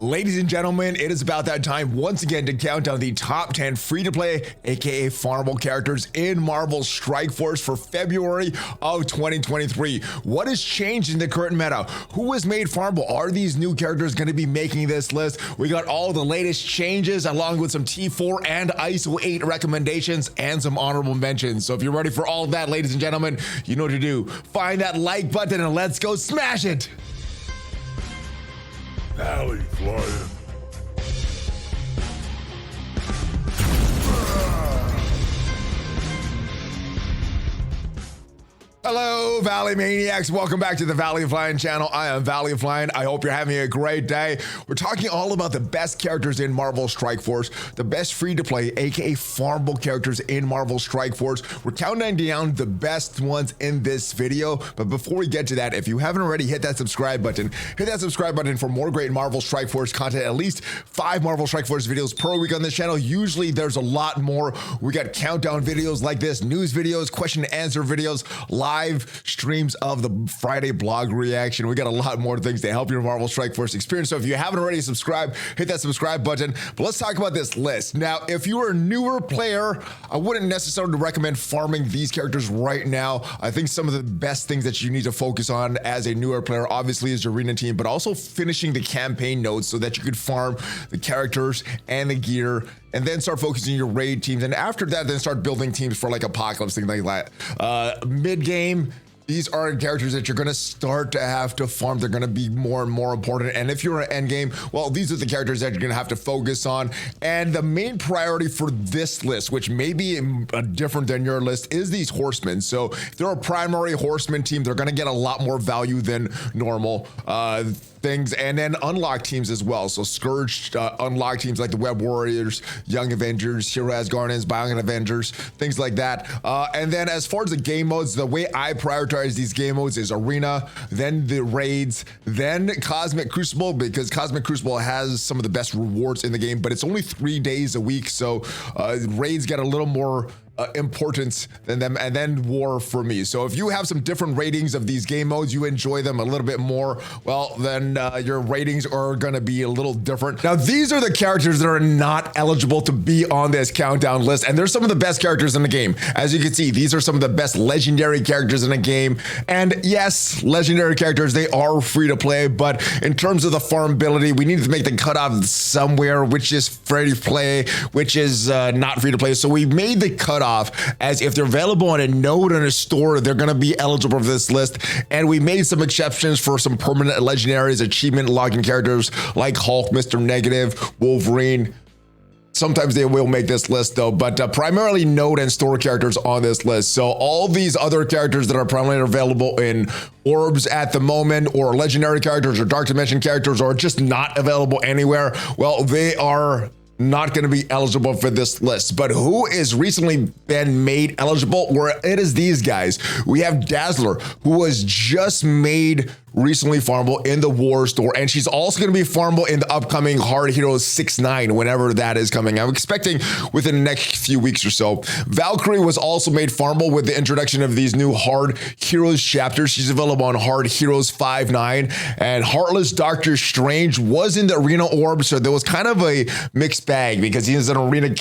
Ladies and gentlemen, it is about that time once again to count down the top 10 free-to-play, aka farmable characters in Marvel Strike Force for February of 2023. What has changed in the current meta? Who has made farmable? Are these new characters going to be making this list? We got all the latest changes along with some T4 and ISO 8 recommendations and some honorable mentions. So if you're ready for all of that, ladies and gentlemen, you know what to do. Find that like button and let's go smash it! ValleyFlyin. Hello, Valley Maniacs. Welcome back to the ValleyFlyin channel. I am ValleyFlyin. I hope you're having a great day. We're talking all about the best characters in Marvel Strike Force, the best free-to-play, aka farmable characters in Marvel Strike Force. We're counting down the best ones in this video. But before we get to that, if you haven't already, hit that subscribe button. Hit that subscribe button for more great Marvel Strike Force content. At least 5 Marvel Strike Force videos per week on this channel. Usually there's a lot more. We got countdown videos like this, news videos, question and answer videos, live streams of the Friday blog reaction. We got a lot more things to help your Marvel Strike Force experience. So if you haven't already subscribed, hit that subscribe button. But let's talk about this list. Now, if you're a newer player, I wouldn't necessarily recommend farming these characters right now. I think some of the best things that you need to focus on as a newer player, obviously, is your arena team, but also finishing the campaign nodes so that you could farm the characters and the gear, and then start focusing your raid teams. And after that, then start building teams for like Apocalypse, things like that. Mid-game, these are characters that you're gonna start to have to farm. They're gonna be more and more important. And if you're an end game, well, these are the characters that you're gonna have to focus on. And the main priority for this list, which may be different than your list, is these horsemen. So if they're a primary horseman team, they're gonna get a lot more value than normal things, and then unlock teams as well. So Scourge unlock teams like the Web Warriors, Young Avengers, Hero Asgardians, Bionic Avengers, things like that. And then as far as the game modes, the way I prioritize these game modes is Arena, then the raids, then Cosmic Crucible, because Cosmic Crucible has some of the best rewards in the game, but it's only 3 days a week, so raids get a little more importance than them, and then war for me. So if you have some different ratings of these game modes, you enjoy them a little bit more, well, then your ratings are gonna be a little different. Now, these are the characters that are not eligible to be on this countdown list, and they're some of the best characters in the game. As you can see, these are some of the best legendary characters in the game. And yes, legendary characters, they are free to play, but in terms of the farmability, we need to make the cutoff somewhere, which is free to play, which is not free to play. So we made the cutoff as if they're available on a node in a store, they're going to be eligible for this list. And we made some exceptions for some permanent legendaries, achievement logging characters like Hulk, Mr. Negative, Wolverine. Sometimes they will make this list though, but primarily node and store characters on this list. So all these other characters that are primarily available in orbs at the moment, or legendary characters or dark dimension characters, or just not available anywhere, well, they are not going to be eligible for this list. But who is recently been made eligible? Well, it is these guys. We have Dazzler, who was just made recently farmable in the War Store, and she's also going to be farmable in the upcoming Hard Heroes 6-9, whenever that is coming. I'm expecting within the next few weeks or so. Valkyrie was also made farmable with the introduction of these new Hard Heroes chapters. She's available on Hard Heroes 5-9, and Heartless Doctor Strange was in the Arena Orb, so there was kind of a mixed bag because he's an Arena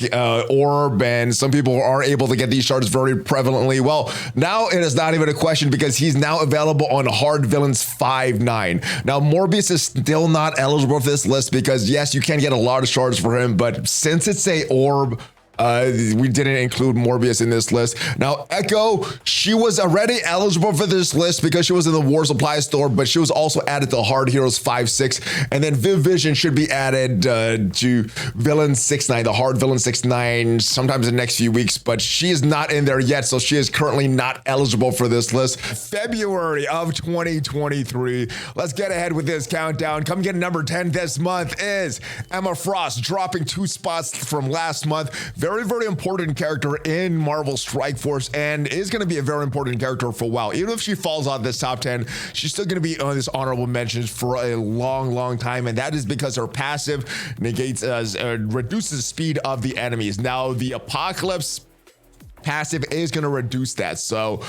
Orb, and some people are able to get these shards very prevalently. Well, now it is not even a question because he's now available on Hard Villains 5-9. Now, Morbius is still not eligible for this list because, yes, you can get a lot of shards for him, but since it's a orb, we didn't include Morbius in this list. Now, Echo, she was already eligible for this list because she was in the War Supply Store, but she was also added to Hard Heroes 5-6, and then Viv Vision should be added to Villain 6-9, the Hard Villain 6-9, sometimes in the next few weeks, but she is not in there yet, so she is currently not eligible for this list. February of 2023. Let's get ahead with this countdown. Come get number 10 this month is Emma Frost, dropping 2 spots from last month. Very, very important character in Marvel Strike Force, and is going to be a very important character for a while. Even if she falls out this top 10, she's still going to be on this honorable mentions for a long, long time, and that is because her passive negates, reduces the speed of the enemies. Now, the Apocalypse passive is going to reduce that. So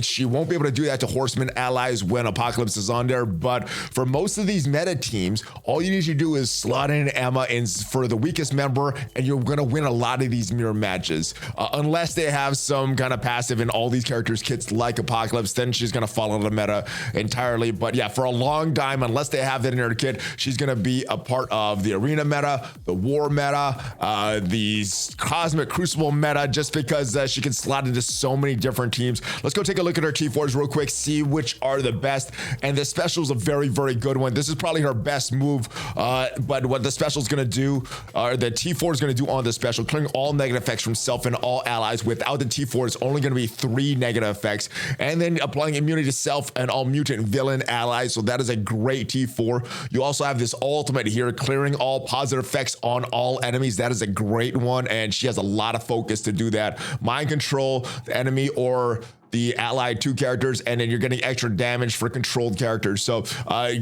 she won't be able to do that to horseman allies when Apocalypse is on there. But for most of these meta teams, all you need to do is slot in Emma in for the weakest member, and you're going to win a lot of these mirror matches. Unless they have some kind of passive in all these characters' kits like Apocalypse, then she's going to follow the meta entirely. But yeah, for a long time, unless they have that in her kit, she's going to be a part of the arena meta, the war meta, the Cosmic Crucible meta, just because she can slot into so many different teams. Let's go take a look at her T4s real quick, see which are the best. And the special is a very, very good one. This is probably her best move. But what the special is going to do, the T4 is going to do on the special, clearing all negative effects from self and all allies. Without the T4, it's only going to be 3 negative effects. And then applying immunity to self and all mutant villain allies. So that is a great T4. You also have this ultimate here, clearing all positive effects on all enemies. That is a great one. And she has a lot of focus to do that. Mind control the enemy or the allied 2 characters, and then you're getting extra damage for controlled characters. So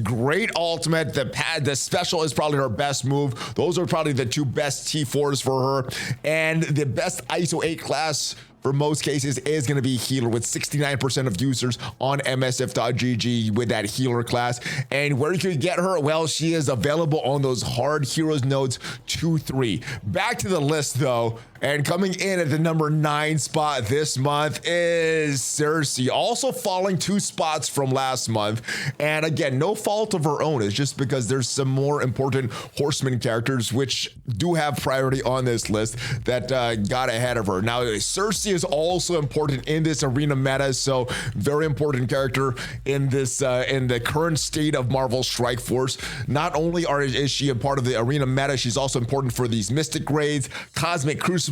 great ultimate. The special is probably her best move. Those are probably the 2 best T4s for her. And the best ISO 8 class for most cases is going to be healer, with 69% of users on MSF.GG with that healer class. And where you can get her, well, she is available on those hard heroes nodes 2-3. Back to the list though, and coming in at the number 9 spot this month is Cersei, also falling 2 spots from last month. And again, no fault of her own. It's just because there's some more important horseman characters which do have priority on this list that got ahead of her. Now, Cersei is also important in this arena meta, so very important character in this in the current state of Marvel Strike Force. Not only is she a part of the arena meta, she's also important for these Mystic Raids, Cosmic Crucible,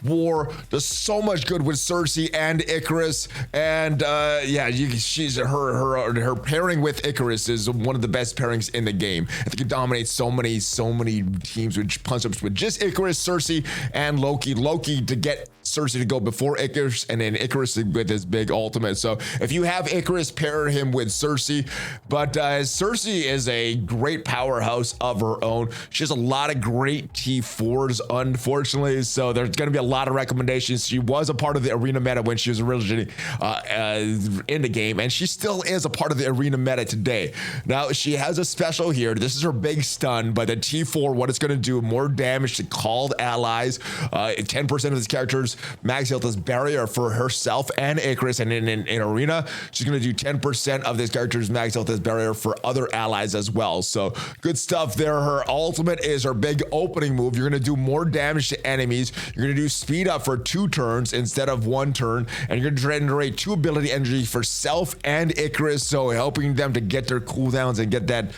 War. There's so much good with Cersei and Icarus, and yeah, she's her pairing with Icarus is one of the best pairings in the game. I think it dominates so many teams with punch-ups with just Icarus, Cersei, and Loki. Loki to get Cersei to go before Icarus, and then Icarus with his big ultimate. So if you have Icarus, pair him with Cersei. But Cersei is a great powerhouse of her own. She has a lot of great T4s, unfortunately, so there's going to be a lot of recommendations. She was a part of the arena meta when she was originally in the game, and she still is a part of the arena meta today. Now, she has a special here. This is her big stun, but the T4, what it's going to do, more damage to called allies. 10% of this character's max health is barrier for herself and Icarus, and in arena, she's going to do 10% of this character's max health as barrier for other allies as well. So good stuff there. Her ultimate is her big opening move. You're going to do more damage to enemies. You're going to do speed up for 2 turns instead of 1 turn, and you're going to generate 2 ability energy for self and Icarus, so helping them to get their cooldowns and get that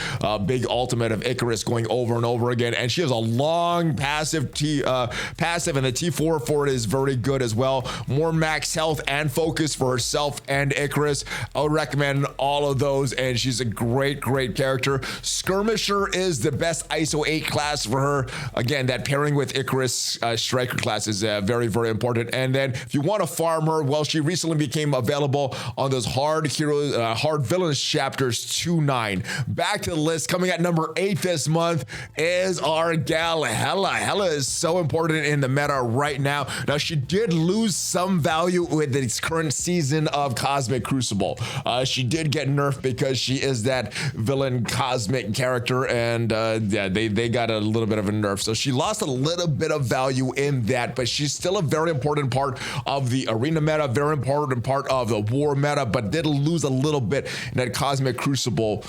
big ultimate of Icarus going over and over again. And she has a long passive, and the T4 for it is very good as well. More max health and focus for herself and Icarus. I would recommend all of those, and she's a great character. Skirmisher is the best ISO 8 class for her. Again, that pairing with Icarus striker class is very important. And then if you want to farm her, well, she recently became available on those hard heroes, hard villains chapters 2-9. Back to the list, coming at number 8 this month is our gal Hela. Hela is so important in the meta right now. Now, she did lose some value with this current season of Cosmic Crucible. She did get nerfed because she is that villain cosmic character, and yeah, they got a little bit of a nerf. So she lost a little bit of value in that, but she's still a very important part of the arena meta, very important part of the war meta, but did lose a little bit in that Cosmic Crucible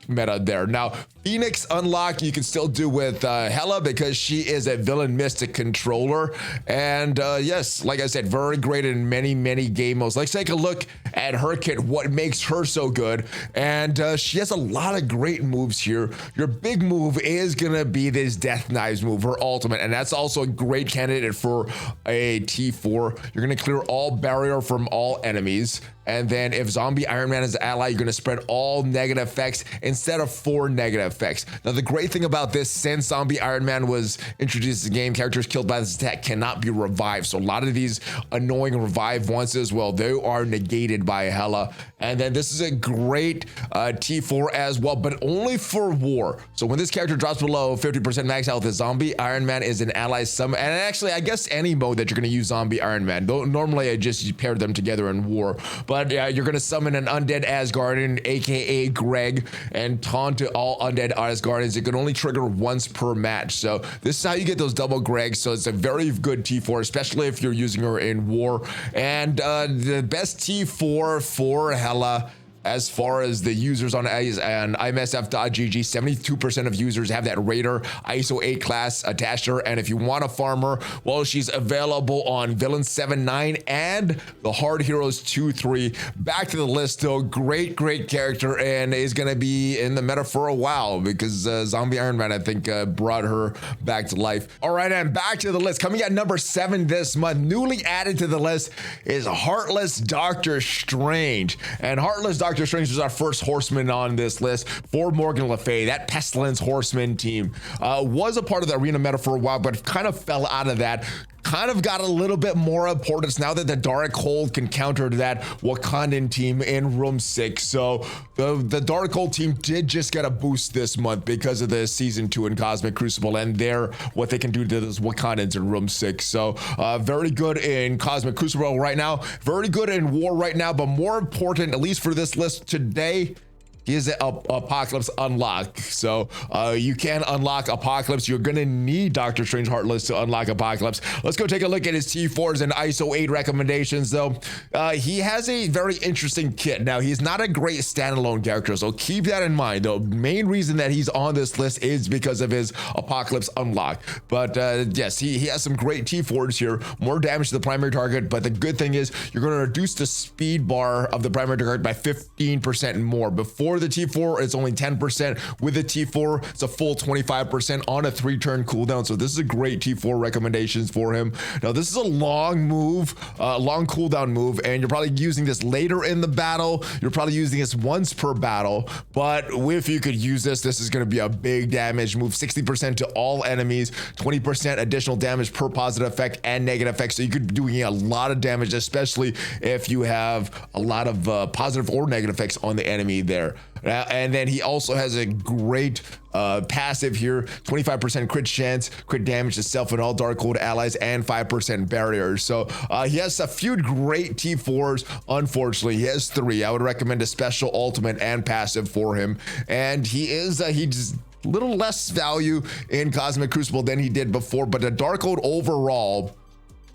meta there. Now, Phoenix unlock you can still do with Hela because she is a villain mystic controller, and yes, like I said, very great in many game modes. Let's take a look at her kit, what makes her so good, and she has a lot of great moves here. Your big move is gonna be this Death Knives move, her ultimate, and that's also a great candidate for a T4. You're gonna clear all barrier from all enemies. And then if Zombie Iron Man is an ally, you're going to spread all negative effects instead of 4 negative effects. Now, the great thing about this, since Zombie Iron Man was introduced to the game, characters killed by this attack cannot be revived. So a lot of these annoying revive once as well, they are negated by Hela. And then this is a great T4 as well, but only for war. So when this character drops below 50% max health, the Zombie Iron Man is an ally summon. And actually, I guess any mode that you're going to use Zombie Iron Man. Though normally I just pair them together in war. But you're going to summon an undead Asgardian, aka Greg, and taunt to all undead Asgardians. It can only trigger once per match. So this is how you get those double Gregs. So it's a very good T4, especially if you're using her in war. And the best T4 for Hela, as far as the users on imsf.gg, 72% of users have that Raider ISO 8 class attached to her. And if you want a farmer, well, she's available on Villain 7-9 and the Hard Heroes 2-3. Back to the list though, great character, and is gonna be in the meta for a while because Zombie Iron Man, I think, brought her back to life. All right, and back to the list. Coming at number 7 this month, newly added to the list is Heartless Doctor Strange. And Heartless Doctor Strange was our first horseman on this list for Morgan Le Fay. That Pestilence horseman team was a part of the arena meta for a while, but kind of fell out of that. Kind of got a little bit more importance now that the Darkhold can counter that Wakandan team in room 6. So the Darkhold team did just get a boost this month because of the season 2 in Cosmic Crucible and what they can do to those Wakandans in room 6. So very good in Cosmic Crucible right now, very good in war right now, but more important, at least for this list today, is Apocalypse unlock. So you can unlock Apocalypse. You're gonna need Doctor Strange Heartless to unlock Apocalypse. Let's go take a look at his T4s and ISO 8 recommendations though. He has a very interesting kit. Now, he's not a great standalone character, so keep that in mind. The main reason that he's on this list is because of his Apocalypse unlock. But yes, he has some great T4s here, more damage to the primary target, but the good thing is you're gonna reduce the speed bar of the primary target by 15% more. Before the T4, it's only 10%. With the T4, it's a full 25% on a 3-turn cooldown. So this is a great T4 recommendations for him. Now, this is a long move, long cooldown move, and you're probably using this later in the battle. You're probably using this once per battle, but if you could use this is going to be a big damage move. 60% to all enemies, 20% additional damage per positive effect and negative effect. So you could be doing a lot of damage, especially if you have a lot of positive or negative effects on the enemy there. And then he also has a great passive here, 25% crit chance, crit damage to self and all Darkhold allies, and 5% barriers. So he has a few great T4s. Unfortunately, he has 3. I would recommend a special ultimate and passive for him. And he just little less value in Cosmic Crucible than he did before, but the Darkhold overall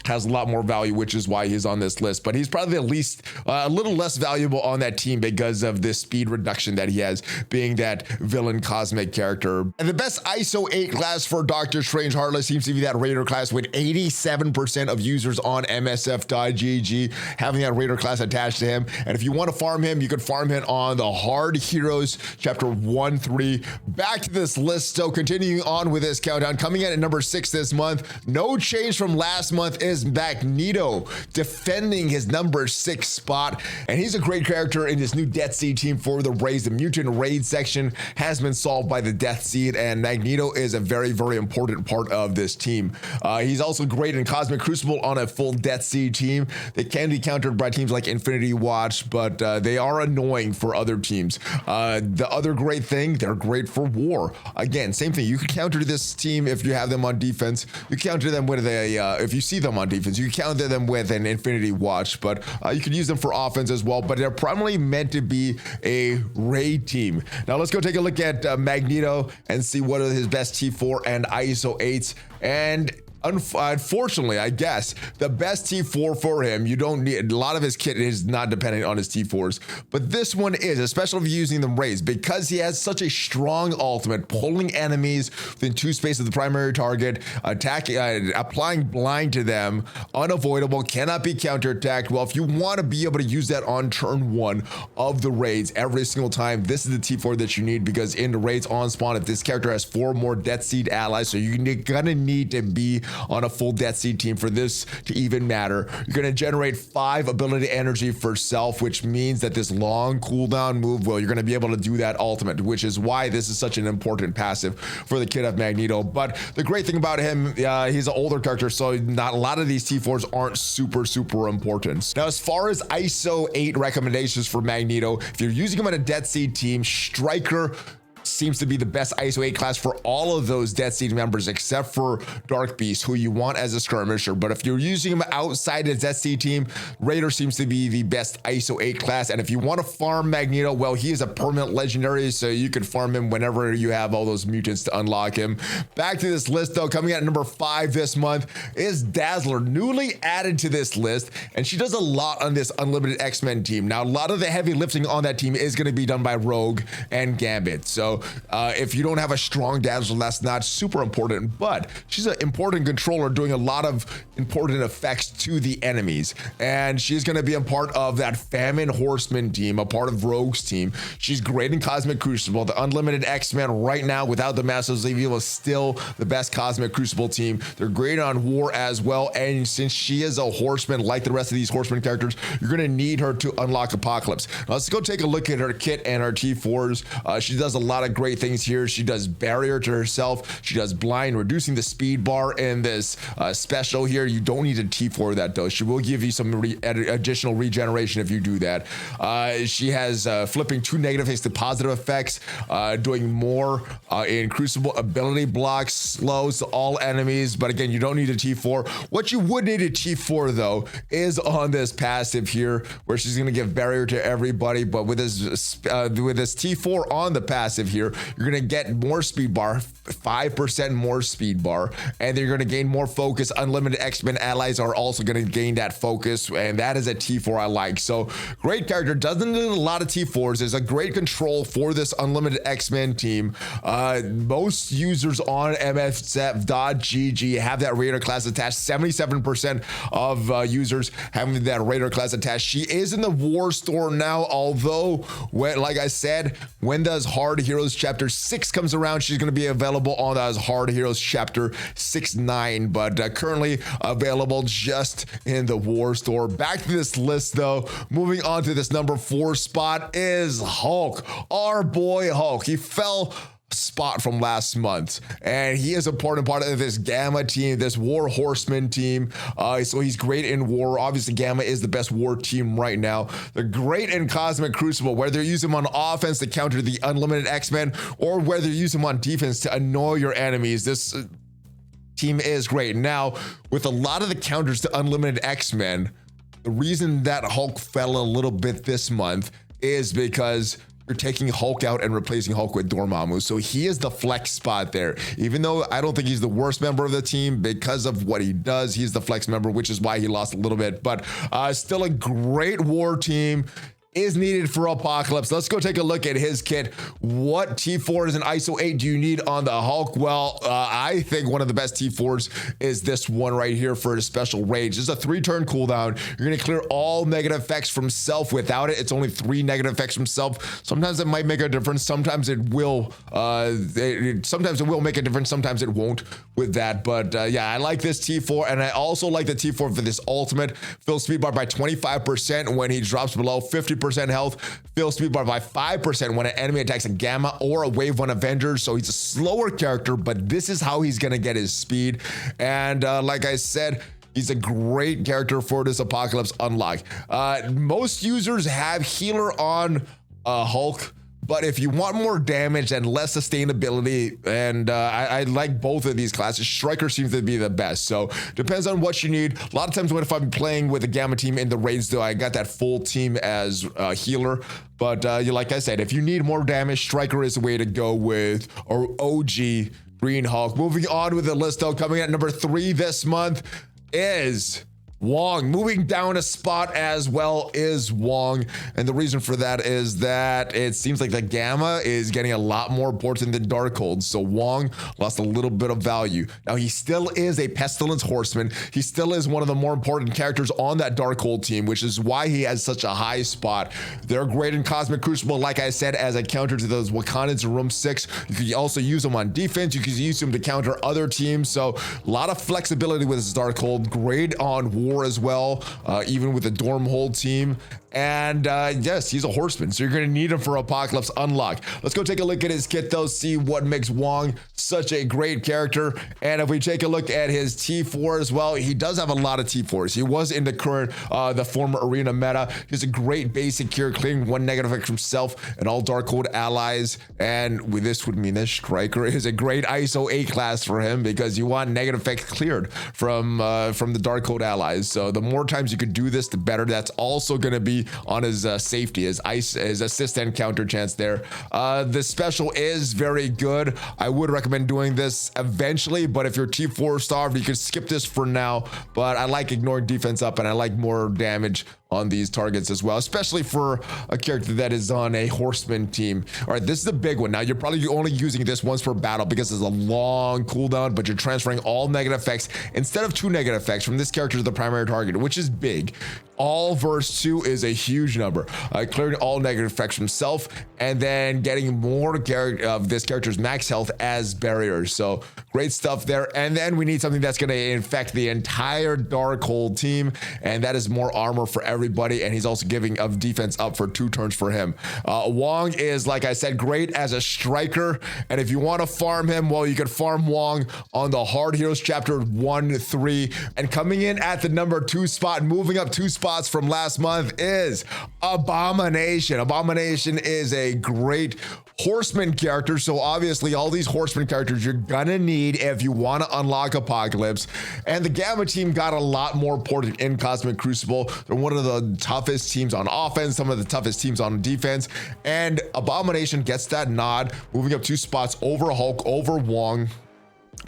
has a lot more value, which is why he's on this list. But he's probably at least a little less valuable on that team because of the speed reduction that he has, being that villain cosmic character. And the best ISO 8 class for Doctor Strange Heartless seems to be that Raider class, with 87% of users on MSF.gg having that Raider class attached to him. And if you want to farm him, you could farm him on the Hard Heroes Chapter 1-3. Back to this list, so continuing on with this countdown, coming in at number 6 this month, no change from last month, is Magneto, defending his number 6 spot. And he's a great character in this new Death Seed team for the raids. The mutant raid section has been solved by the Death Seed, and Magneto is a very important part of this team. He's also great in Cosmic Crucible on a full Death Seed team. They can be countered by teams like Infinity Watch, but they are annoying for other teams. The other great thing, they're great for war. Again, same thing. You can counter this team if you have them on defense. You counter them with if you see them on defense, you counter them with an Infinity Watch, but you could use them for offense as well, but they're primarily meant to be a raid team. Now let's go take a look at Magneto and see what are his best T4 and ISO 8s. And unfortunately, I guess the best T4 for him, you don't need, a lot of his kit is not dependent on his T4s, but this one is, especially if you're using them raids, because he has such a strong ultimate, pulling enemies within 2 spaces of the primary target, attacking, applying blind to them, unavoidable, cannot be counterattacked. Well, if you want to be able to use that on turn 1 of the raids every single time, this is the T4 that you need, because in the raids on spawn, if this character has 4 more Death Seed allies, so you're gonna need to be on a full Death Seed team for this to even matter. You're going to generate 5 ability energy for self, which means that this long cooldown move, well, you're going to be able to do that ultimate, which is why this is such an important passive for the kid of Magneto. But the great thing about him, he's an older character, so not a lot of these T4s aren't super important. Now, as far as ISO 8 recommendations for Magneto, if you're using him on a Death Seed team, Striker seems to be the best ISO 8 class for all of those Death Seed members except for Dark Beast, who you want as a skirmisher. But if you're using him outside his Death Seed team, Raider seems to be the best ISO 8 class. And if you want to farm Magneto, well, he is a permanent legendary, so you can farm him whenever you have all those mutants to unlock him. Back to this list though, coming at number 5 this month is Dazzler, newly added to this list, and she does a lot on this Unlimited X-Men team. Now, a lot of the heavy lifting on that team is going to be done by Rogue and Gambit. So if you don't have a strong Dazzler, that's not super important, but she's an important controller doing a lot of important effects to the enemies. And she's going to be a part of that Famine Horseman team, a part of Rogue's team. She's great in Cosmic Crucible. The Unlimited X-Men right now, without the Masters of Evil, is still the best Cosmic Crucible team. They're great on War as well. And since she is a Horseman, like the rest of these Horseman characters, you're going to need her to unlock Apocalypse. Now, let's go take a look at her kit and her T4s. She does a lot of great things here. She does barrier to herself. She does blind, reducing the speed bar in this special here. You don't need a T4 that though. She will give you some additional regeneration if you do that. She has flipping 2 negative effects to positive effects, doing more in Crucible ability blocks, slows to all enemies. But again, you don't need a T4. What you would need a T4 though is on this passive here, where she's going to give barrier to everybody. But with this T4 on the passive here, you're going to get more speed bar, 5% more speed bar, and then you're going to gain more focus. Unlimited X-Men allies are also going to gain that focus, and that is a T4 I like. So great character, doesn't need a lot of T4s. There's a great control for this Unlimited X-Men team. Most users on MFZ.GG have that Raider class attached. 77% of users having that Raider class attached. She is in the War store now, although like I said, when does Hard Heroes Chapter 6 comes around, she's going to be available on as Hard Heroes Chapter 6-9, but currently available just in the War store. Back to this list though, moving on to this number 4 spot is Hulk, our boy Hulk. He fell spot from last month, and he is an important part of this Gamma team, this War Horseman team. So he's great in War. Obviously, Gamma is the best War team right now. They're great in Cosmic Crucible, whether you use them on offense to counter the Unlimited X-Men, or whether you use them on defense to annoy your enemies. This team is great. Now, with a lot of the counters to Unlimited X-Men, the reason that Hulk fell a little bit this month is because you're taking Hulk out and replacing Hulk with Dormammu. So he is the flex spot there. Even though I don't think he's the worst member of the team because of what he does, he's the flex member, which is why he lost a little bit. But still a great War team is needed for Apocalypse. Let's go take a look at his kit. What T4s and ISO 8 do you need on the Hulk? Well, I think one of the best T4s is this one right here for a special rage. It's a 3-turn cooldown. You're going to clear all negative effects from self. Without it, it's only 3 negative effects from self. Sometimes it might make a difference. Sometimes it will. Sometimes it will make a difference. Sometimes it won't with that. But yeah, I like this T4, and I also like the T4 for this ultimate. Fill speed bar by 25% when he drops below 50% health. Fill speed bar by 5% when an enemy attacks a Gamma or a Wave 1 Avenger. So he's a slower character, but this is how he's going to get his speed. And like I said, he's a great character for this Apocalypse unlock. Most users have Healer on Hulk, but if you want more damage and less sustainability, and I like both of these classes, Striker seems to be the best. So depends on what you need. A lot of times if I'm playing with a Gamma team in the raids though, I got that full team as healer. But like I said, if you need more damage, Striker is the way to go with, or OG Green Hulk. Moving on with the list though, coming at number 3 this month is Wong moving down a spot as well is Wong, and the reason for that is that it seems like the Gamma is getting a lot more important than Darkhold, so Wong lost a little bit of value. Now he still is a Pestilence Horseman, he still is one of the more important characters on that Darkhold team, which is why he has such a high spot. They're great in Cosmic Crucible, like I said, as a counter to those Wakandans in room 6. You can also use them on defense, you can use them to counter other teams, so a lot of flexibility with this Darkhold. Great on war as well, even with the Dormhold team. And yes, he's a horseman, so you're going to need him for Apocalypse Unlock. Let's go take a look at his kit though, see what makes Wong such a great character. And if we take a look at his T4 as well, he does have a lot of T4s. He was in the current, the former arena meta. He's a great basic cure, clearing 1 negative effect from himself and all Darkhold allies. And with this would mean this Striker is a great ISO 8 class for him, because you want negative effects cleared from the Darkhold allies. So the more times you could do this, the better. That's also going to be on his safety, his assist and counter chance there. The special is very good. I would recommend doing this eventually, but if you're T4 starved, you can skip this for now. But I like ignoring defense up, and I like more damage on these targets as well, especially for a character that is on a horseman team. All right, this is the big one. Now you're probably only using this once per battle because it's a long cooldown, but you're transferring all negative effects instead of 2 negative effects from this character to the primary target, which is big. All verse 2 is a huge number, clearing all negative effects from self, and then getting more of this character's max health as barriers. So great stuff there. And then we need something that's going to infect the entire Darkhold team, and that is more armor for everybody. And he's also giving of defense up for 2 turns for him. Wong is, like I said, great as a striker, and if you want to farm him, well, you can farm Wong on the Hard Heroes chapter 1-3. And coming in at the number 2 spot, moving up 2 spots from last month, is Abomination. Abomination is a great horseman character, so obviously all these horseman characters you're gonna need if you want to unlock Apocalypse. And the Gamma team got a lot more important in Cosmic Crucible. They're one of the toughest teams on offense, some of the toughest teams on defense, and Abomination gets that nod, moving up 2 spots over Hulk, over Wong,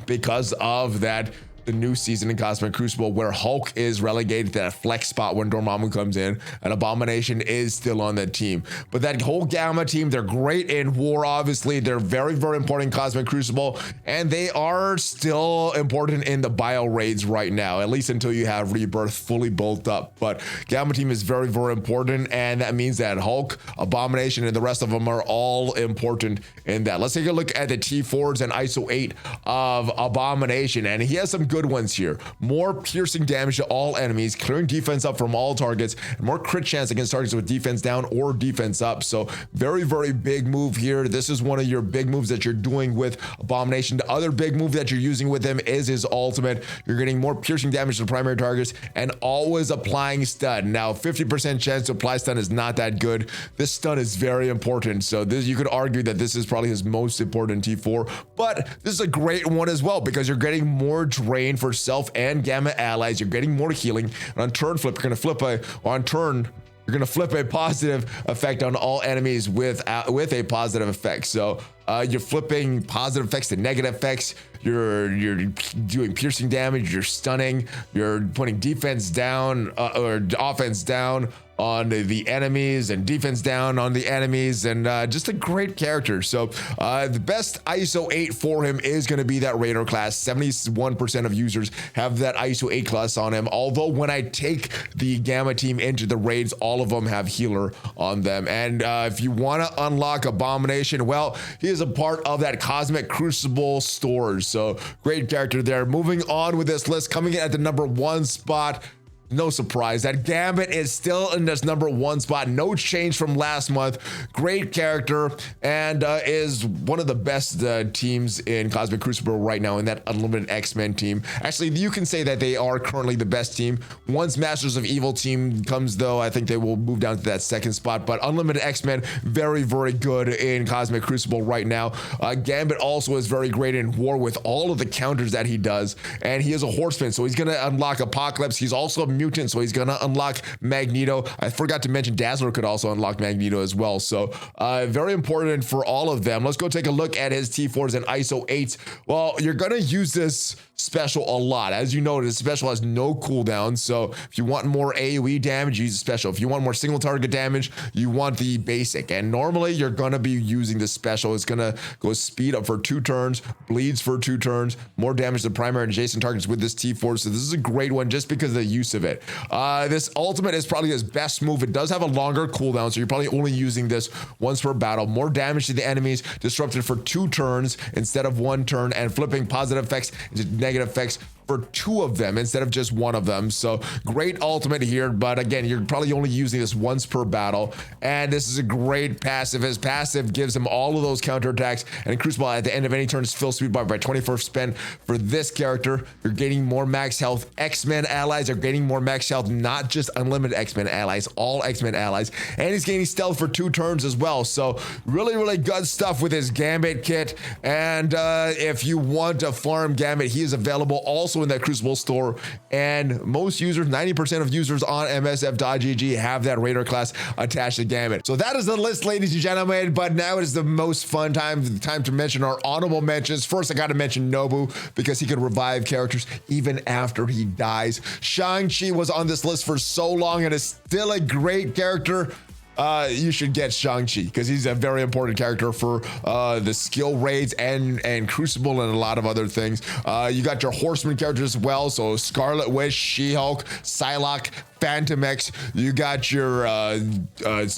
because of that the new season in Cosmic Crucible, where Hulk is relegated to that flex spot when Dormammu comes in, and Abomination is still on that team. But that whole Gamma team, they're great in war, obviously. They're very, very important in Cosmic Crucible, and they are still important in the bio raids right now, at least until you have Rebirth fully built up. But Gamma team is very, very important, and that means that Hulk, Abomination, and the rest of them are all important in that. Let's take a look at the T4s and ISO 8 of Abomination, and he has some good ones here. More piercing damage to all enemies, clearing defense up from all targets, and more crit chance against targets with defense down or defense up. So very, very big move here. This is one of your big moves that you're doing with Abomination. The other big move that you're using with him is his ultimate. You're getting more piercing damage to the primary targets and always applying stun. Now 50% chance to apply stun is not that good. This stun is very important, so this, you could argue that this is probably his most important T4, but this is a great one as well, because you're getting more drain for self and Gamma allies. You're getting more healing, and on turn flip, you're going to flip a positive effect on all enemies with a positive effect. So you're flipping positive effects to negative effects. You're doing piercing damage. You're stunning. You're putting defense down or offense down on the enemies, and defense down on the enemies, and just a great character. So the best ISO 8 for him is going to be that Raider class. 71% of users have that ISO 8 class on him, although when I take the Gamma team into the raids, all of them have healer on them. And if you want to unlock Abomination, well, he is a part of that Cosmic Crucible stores, so great character there. Moving on with this list, coming in at the number 1 spot, no surprise, that Gambit is still in this number 1 spot. No change from last month. Great character, and is one of the best teams in Cosmic Crucible right now in that Unlimited X-Men team. Actually, you can say that they are currently the best team. Once Masters of Evil team comes, though, I think they will move down to that 2nd spot. But Unlimited X-Men, very, very good in Cosmic Crucible right now. Gambit also is very great in war with all of the counters that he does, and he is a horseman, so he's going to unlock Apocalypse. He's also mutant, so he's gonna unlock Magneto. I forgot to mention Dazzler could also unlock Magneto as well. So very important for all of them. Let's go take a look at his T4s and ISO 8s. Well, you're gonna use this special a lot. As you know, this special has no cooldown, so if you want more AoE damage, use the special. If you want more single target damage, you want the basic. And normally you're gonna be using the special. It's gonna go speed up for 2 turns, bleeds for 2 turns, more damage to primary and adjacent targets with this T4. So this is a great one just because of the use of it. This ultimate is probably his best move. It does have a longer cooldown, so you're probably only using this once per battle. More damage to the enemies, disrupted for 2 turns instead of 1 turn, and flipping positive effects into negative effects for 2 of them instead of just 1 of them. So great ultimate here, but again, you're probably only using this once per battle. And this is a great passive. His passive gives him all of those counterattacks, and Crucible at the end of any turn is fill speed bar by 21st spend. For this character, you're gaining more max health. X-Men allies are gaining more max health, not just unlimited X-Men allies, all X-Men allies. And he's gaining stealth for 2 turns as well. So really, really good stuff with his Gambit kit. And if you want to farm Gambit, he is available also in that Crucible store, and most users, 90% of users on MSF.GG have that Raider class attached to Gambit. So that is the list, ladies and gentlemen, but now it is the most fun time to mention our honorable mentions. First, I gotta mention Nobu, because he can revive characters even after he dies. Shang-Chi was on this list for so long and is still a great character. You should get Shang-Chi because he's a very important character for the skill raids and Crucible and a lot of other things. You got your Horseman characters as well, so Scarlet Witch, She-Hulk, Psylocke, Phantom X. You got your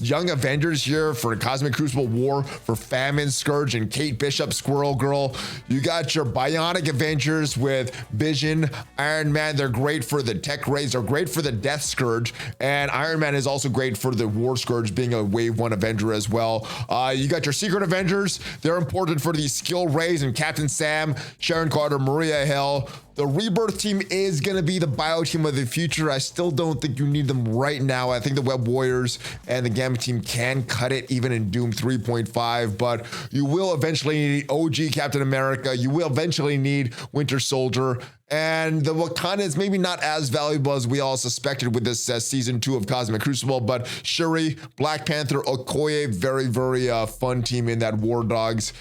Young Avengers here for Cosmic Crucible War, for Famine, Scourge, and Kate Bishop, Squirrel Girl. You got your Bionic Avengers with Vision, Iron Man. They're great for the tech raids. They're great for the Death Scourge, and Iron Man is also great for the War Scourge, being a Wave 1 Avenger as well. You got your Secret Avengers. They're important for the skill raids, and Captain Sam, Sharon Carter, Maria Hill. The Rebirth team is going to be the bio team of the future. I still don't think you need them right now. I think the Web Warriors and the Gambit team can cut it even in Doom 3.5, but you will eventually need OG Captain America. You will eventually need Winter Soldier. And the Wakanda is maybe not as valuable as we all suspected with this season 2 of Cosmic Crucible, but Shuri, Black Panther, Okoye, very, very fun team in that War Dogs.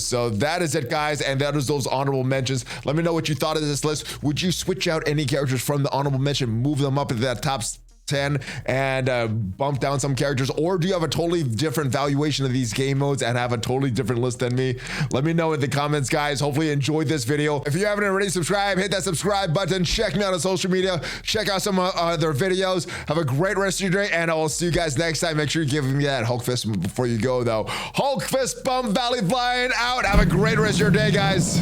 So that is it, guys, and that is those honorable mentions. Let me know what you thought of this list. Would you switch out any characters from the honorable mention, move them up into that top 10 and bump down some characters, or do you have a totally different valuation of these game modes and have a totally different list than me? Let me know in the comments, guys. Hopefully you enjoyed this video. If you haven't already subscribed, hit that subscribe button. Check me out on social media. Check out some other videos. Have a great rest of your day, and I will see you guys next time. Make sure you give me that Hulk fist before you go, though. Hulk fist bump, ValleyFlyin out. Have a great rest of your day, guys.